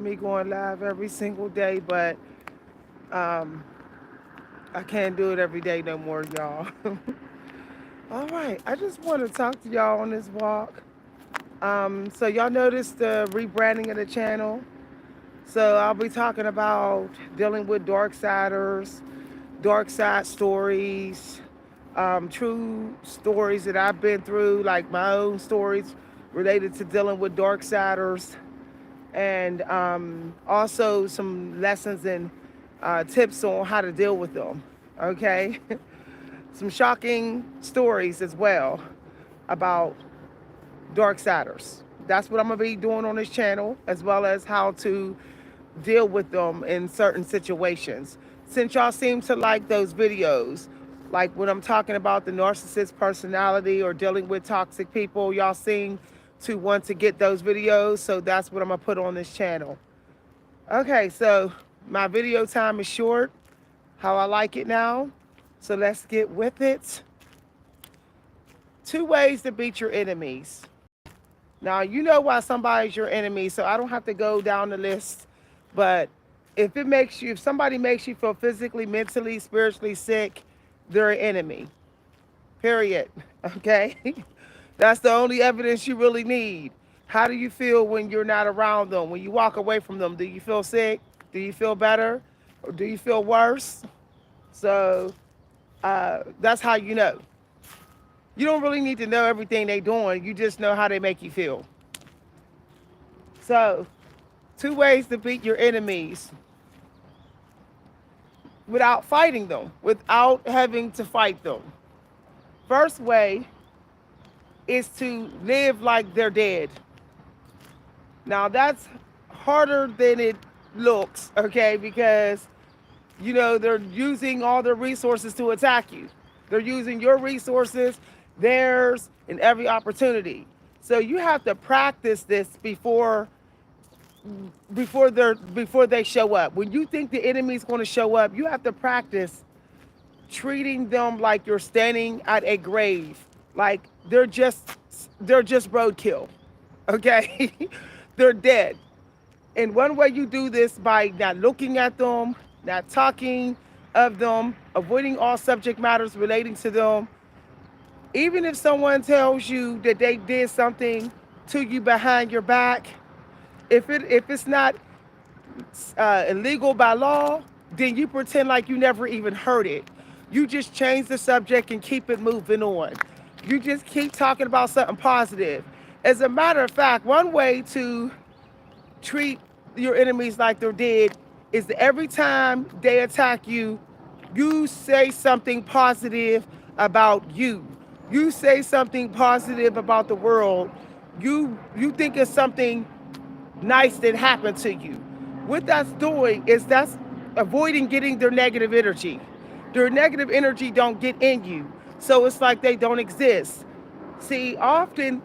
me going live every single day, but um, I can't do it every day no more, y'all. All right, I just want to talk to y'all on this walk. So y'all noticed the rebranding of the channel. So I'll be talking about dealing with dark siders, dark side stories, true stories that I've been through, like my own stories related to dealing with dark siders, and also some lessons and tips on how to deal with them. Okay, some shocking stories as well about dark siders. That's what I'm gonna be doing on this channel, as well as how to deal with them in certain situations. Since y'all seem to like those videos, like when I'm talking about the narcissist personality or dealing with toxic people, y'all seem to want to get those videos. So that's what I'm gonna put on this channel. Okay, so my video time is short, how I like it now. So let's get with it. 2 ways to beat your enemies. Now, you know why somebody's your enemy, so I don't have to go down the list. But if somebody makes you feel physically, mentally, spiritually sick, they're an enemy. Period. Okay? That's the only evidence you really need. How do you feel when you're not around them? When you walk away from them, do you feel sick? Do you feel better? Or do you feel worse? So that's how you know. You don't really need to know everything they're doing. You just know how they make you feel. So, 2 ways to beat your enemies without fighting them, without having to fight them. First way is to live like they're dead. Now, that's harder than it looks, okay? Because, they're using all their resources to attack you. They're using your resources, theirs, and every opportunity. So you have to practice this before they show up. When you think the enemy's going to show up, you have to practice treating them like you're standing at a grave, like they're just roadkill. Okay? They're dead. And one way you do this by not looking at them, not talking of them, avoiding all subject matters relating to them. Even if someone tells you that they did something to you behind your back, if it's not illegal by law, then you pretend like you never even heard it. You just change the subject and keep it moving on. You just keep talking about something positive. As a matter of fact, one way to treat your enemies like they're dead is that every time they attack you, you say something positive about you. You say something positive about the world. You think it's something nice that happened to you. What that's doing is that's avoiding getting their negative energy. Their negative energy don't get in you. So it's like they don't exist. See, often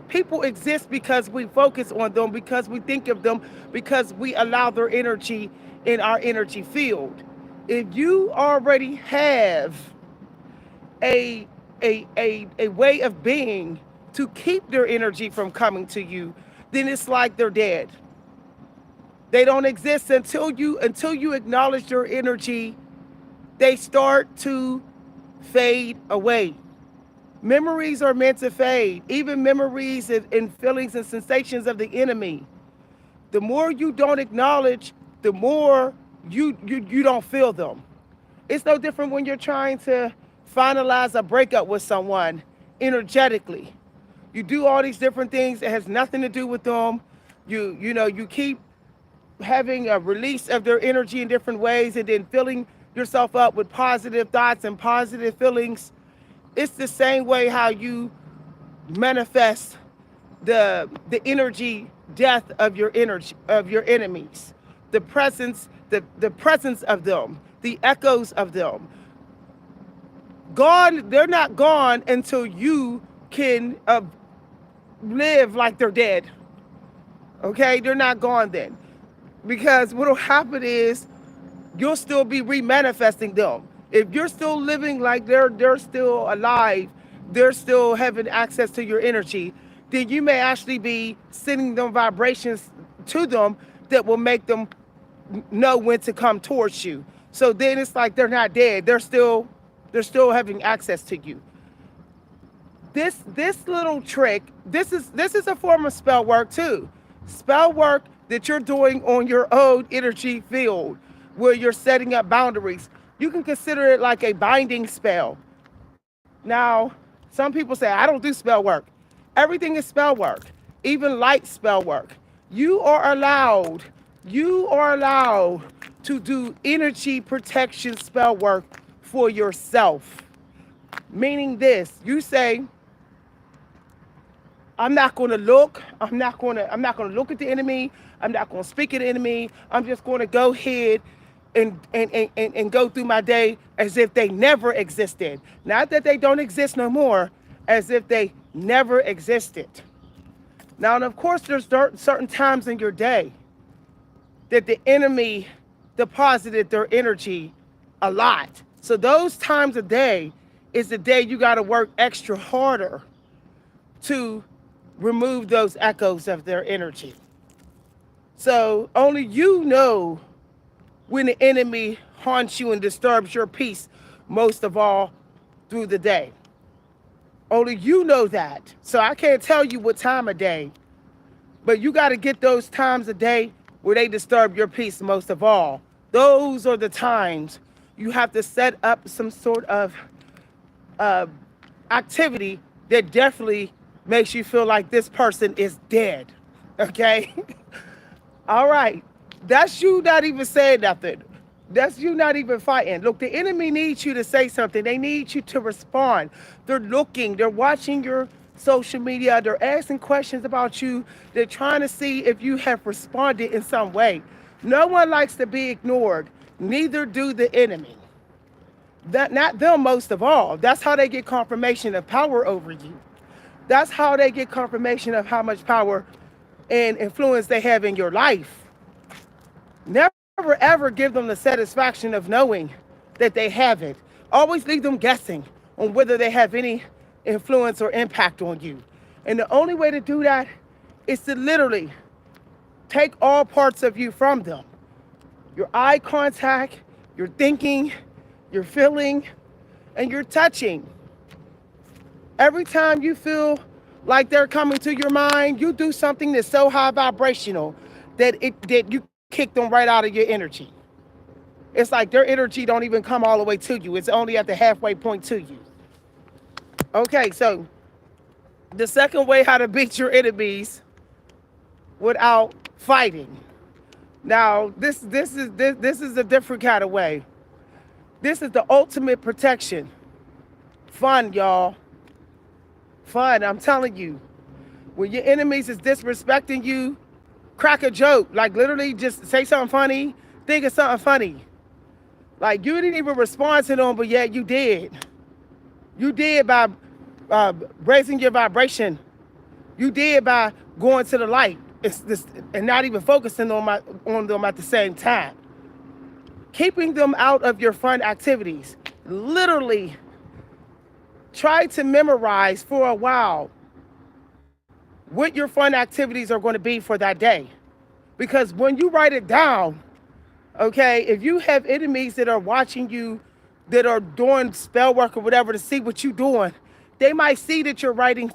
people exist because we focus on them, because we think of them, because we allow their energy in our energy field. If you already have a a way of being to keep their energy from coming to you, then it's like they're dead. They don't exist until you acknowledge their energy. They start to fade away. Memories are meant to fade, even memories and feelings and sensations of the enemy. The more you don't acknowledge, the more you don't feel them. It's no different when you're trying to finalize a breakup with someone energetically. You do all these different things that has nothing to do with them. You keep having a release of their energy in different ways and then filling yourself up with positive thoughts and positive feelings. It's the same way how you manifest the energy death of your energy of your enemies, the presence of them, the echoes of them. Gone, they're not gone until you can live like they're dead. Okay, they're not gone then, because what'll happen is you'll still be remanifesting them. If you're still living like they're still alive, they're still having access to your energy, then you may actually be sending them vibrations to them that will make them know when to come towards you. So then it's like they're not dead. They're still having access to you. This little trick, this is a form of spell work too. Spell work that you're doing on your own energy field where you're setting up boundaries. You can consider it like a binding spell. Now, some people say, I don't do spell work. Everything is spell work, even light spell work. You are allowed to do energy protection spell work for yourself. Meaning this, you say, I'm not going to look at the enemy. I'm not going to speak at the enemy. I'm just going to go ahead and go through my day as if they never existed. Not that they don't exist no more, as if they never existed. Now, and of course, there's certain times in your day that the enemy deposited their energy a lot. So those times a day is the day you got to work extra harder to remove those echoes of their energy. So only you know when the enemy haunts you and disturbs your peace most of all through the day. Only you know that. So I can't tell you what time of day, but you got to get those times a day where they disturb your peace most of all. Those are the times you have to set up some sort of uh, activity that definitely makes you feel like this person is dead. Okay? All right. That's you not even saying nothing. That's you not even fighting. Look, the enemy needs you to say something. They need you to respond. They're looking, they're watching your social media, they're asking questions about you. They're trying to see if you have responded in some way. No one likes to be ignored. Neither do the enemy. That not them most of all. That's how they get confirmation of power over you. That's how they get confirmation of how much power and influence they have in your life. Never ever give them the satisfaction of knowing that they have it. Always leave them guessing on whether they have any influence or impact on you. And the only way to do that is to literally take all parts of you from them. Your eye contact, your thinking, your feeling, and your touching. Every time you feel like they're coming to your mind, you do something that's so high vibrational that you kick them right out of your energy. It's like their energy don't even come all the way to you. It's only at the halfway point to you. Okay, so the second way how to beat your enemies without fighting. Now, this is a different kind of way. This is the ultimate protection. Fun, y'all. Fun, I'm telling you. When your enemies is disrespecting you, crack a joke. Like literally just say something funny, think of something funny. Like you didn't even respond to them, but yet you did. You did by raising your vibration. You did by going to the light and not even focusing on them at the same time. Keeping them out of your fun activities. Literally try to memorize for a while what your fun activities are going to be for that day. Because when you write it down, okay, if you have enemies that are watching you, that are doing spell work or whatever to see what you're doing, they might see that you're writing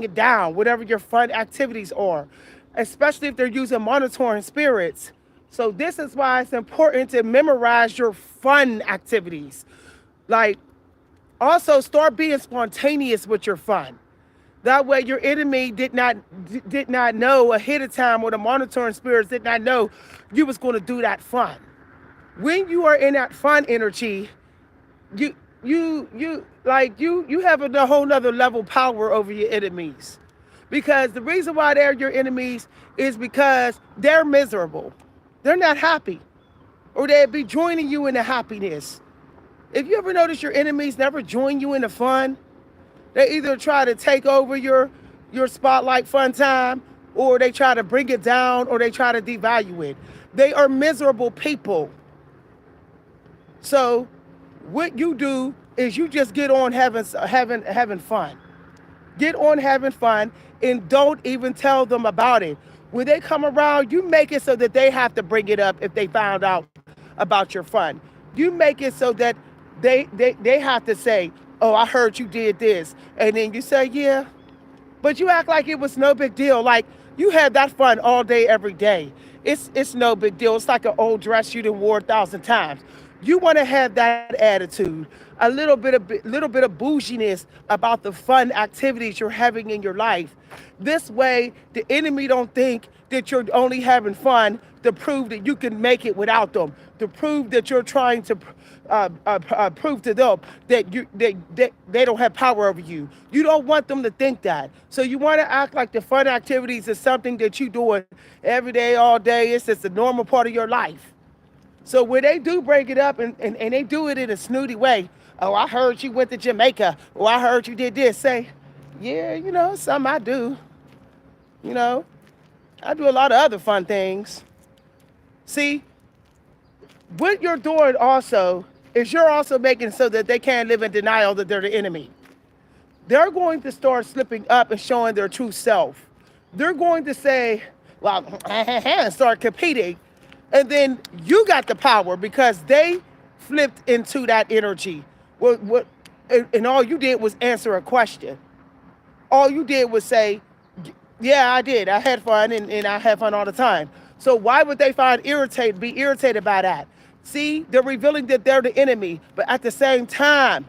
it down, whatever your fun activities are, especially if they're using monitoring spirits. So this is why it's important to memorize your fun activities. Like, also start being spontaneous with your fun. That way your enemy did not know ahead of time, or the monitoring spirits did not know you was going to do that fun. When you are in that fun energy, you have a whole nother level power over your enemies. Because the reason why they're your enemies is because they're miserable. They're not happy. Or they'd be joining you in the happiness. If you ever notice your enemies never join you in the fun, they either try to take over your spotlight fun time, or they try to bring it down, or they try to devalue it. They are miserable people. So what you do is you just get on having fun. Get on having fun and don't even tell them about it. When they come around, you make it so that they have to bring it up if they found out about your fun. You make it so that they have to say, oh, I heard you did this. And then you say, yeah. But you act like it was no big deal. Like you had that fun all day, every day. It's no big deal. It's like an old dress you done wore 1,000 times. You want to have that attitude, a little bit of bouginess about the fun activities you're having in your life. This way, the enemy don't think that you're only having fun to prove that you can make it without them, to prove that you're trying to prove to them that they don't have power over you. You don't want them to think that. So you want to act like the fun activities is something that you doing every day, all day. It's just a normal part of your life. So when they do break it up and they do it in a snooty way, oh, I heard you went to Jamaica, or I heard you did this, say, yeah, something I do. You know, I do a lot of other fun things. See, what you're doing also is you're also making so that they can't live in denial that they're the enemy. They're going to start slipping up and showing their true self. They're going to say, well, and start competing. And then you got the power because they flipped into that energy. And all you did was answer a question. All you did was say, yeah, I did. I had fun and I have fun all the time. So why would they be irritated by that? See, they're revealing that they're the enemy. But at the same time,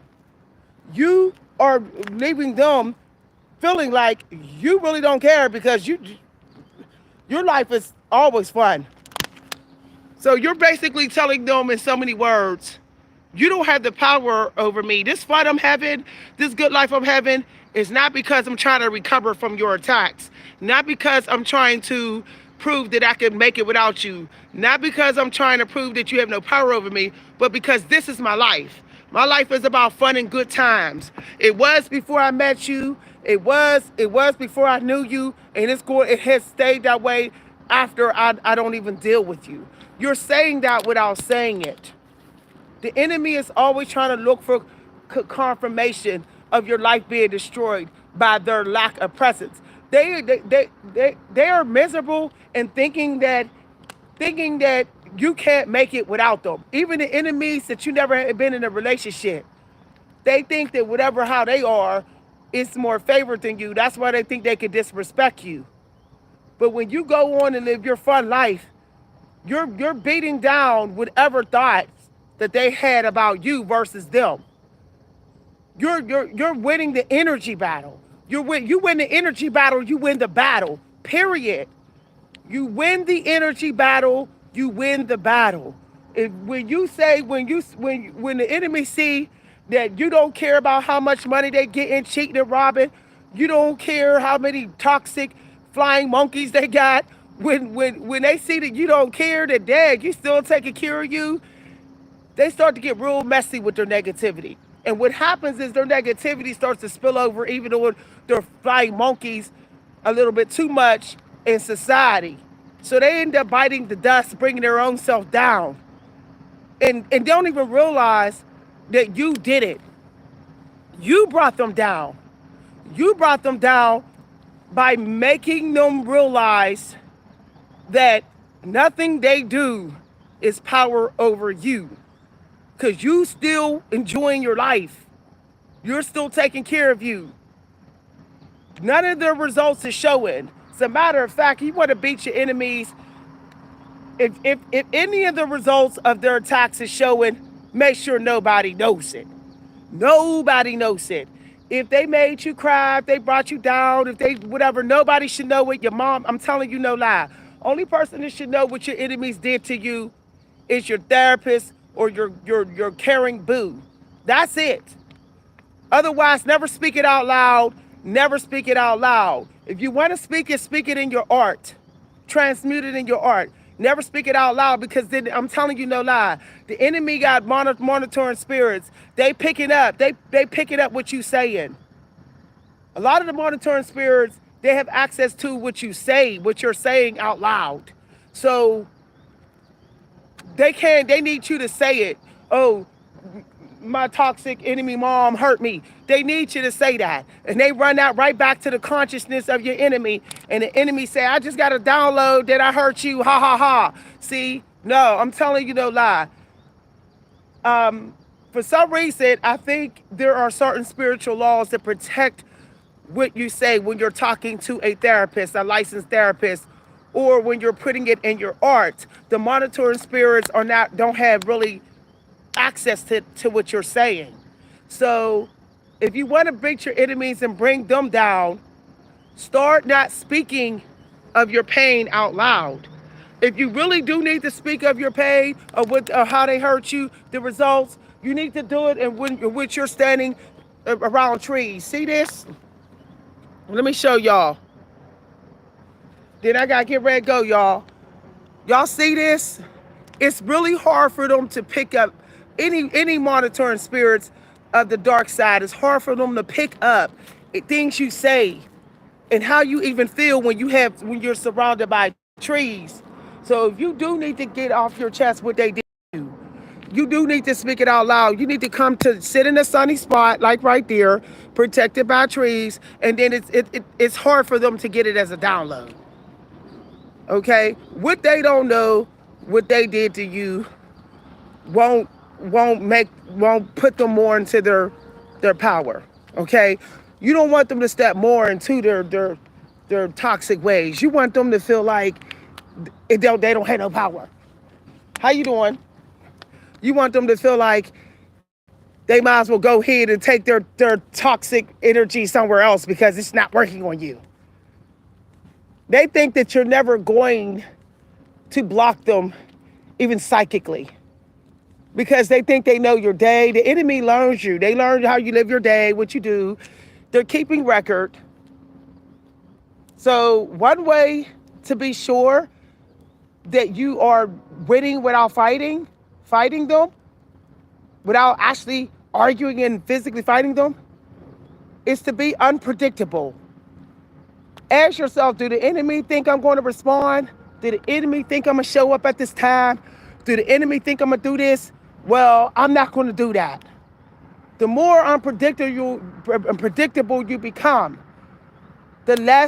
you are leaving them feeling like you really don't care because your life is always fun. So you're basically telling them in so many words, you don't have the power over me. This fight I'm having, this good life I'm having, is not because I'm trying to recover from your attacks. Not because I'm trying to prove that I can make it without you. Not because I'm trying to prove that you have no power over me, but because this is my life. My life is about fun and good times. It was before I met you. It was before I knew you, and it has stayed that way after I don't even deal with you. You're saying that without saying it. The enemy is always trying to look for confirmation of your life being destroyed by their lack of presence. They are miserable and thinking that you can't make it without them. Even the enemies that you never had been in a relationship, they think that whatever how they are is more favored than you. That's why they think they can disrespect you. But when you go on and live your fun life, you're beating down whatever thoughts that they had about you versus them. You're winning the energy battle. You win the energy battle, you win the battle. Period. You win the energy battle, you win the battle. When the enemy see that you don't care about how much money they get in cheating and robbing, you don't care how many toxic flying monkeys they got. When they see that you don't care, that dad, you still taking care of you, they start to get real messy with their negativity. And what happens is their negativity starts to spill over even though they're flying monkeys a little bit too much in society. So they end up biting the dust, bringing their own self down. And they don't even realize that you did it. You brought them down. You brought them down by making them realize that nothing they do is power over you. Because you still enjoying your life. You're still taking care of you. None of the results is showing. As a matter of fact, you want to beat your enemies. If any of the results of their attacks is showing, make sure nobody knows it. Nobody knows it. If they made you cry, if they brought you down, if they whatever, nobody should know it. Your mom, I'm telling you no lie. Only person that should know what your enemies did to you is your therapist or your caring boo. That's it. Otherwise, never speak it out loud. Never speak it out loud. If you want to speak it in your art. Transmute it in your art. Never speak it out loud because then I'm telling you no lie. The enemy got monitoring spirits. They picking up. They picking up what you saying. A lot of the monitoring spirits, they have access to what you say, what you're saying out loud. So they need you to say it. Oh, my toxic enemy mom hurt me. They need you to say that. And they run out right back to the consciousness of your enemy. And the enemy say, I just got to download that I hurt you. Ha ha ha. See, no, I'm telling you no lie. For some reason, I think there are certain spiritual laws that protect what you say when you're talking to a therapist, a licensed therapist, or when you're putting it in your art. The monitoring spirits don't have really access to what you're saying. So if you want to beat your enemies and bring them down, start not speaking of your pain out loud. If you really do need to speak of your pain or how they hurt you, the results, you need to do it and when which you're standing around trees. See this? Let me show y'all. Then I gotta get ready to go, y'all. Y'all see this? It's really hard for them to pick up any monitoring spirits of the dark side. It's hard for them to pick up things you say and how you even feel when you're surrounded by trees. So if you do need to get off your chest what they did to you, you do need to speak it out loud. You need to come to sit in a sunny spot, like right there, protected by trees, and then it's hard for them to get it as a download. Okay? What they don't know, what they did to you, won't put them more into their power. Okay? You don't want them to step more into their toxic ways. You want them to feel like they don't have no power. How you doing? You want them to feel like they might as well go ahead and take their toxic energy somewhere else because it's not working on you. They think that you're never going to block them, even psychically, because they think they know your day. The enemy learns you. They learn how you live your day, what you do. They're keeping record. So one way to be sure that you are winning without fighting them, without actually arguing and physically fighting them, is to be unpredictable. Ask yourself, do the enemy think I'm going to respond? Do the enemy think I'm going to show up at this time? Do the enemy think I'm going to do this? Well, I'm not going to do that. The more unpredictable you become, the less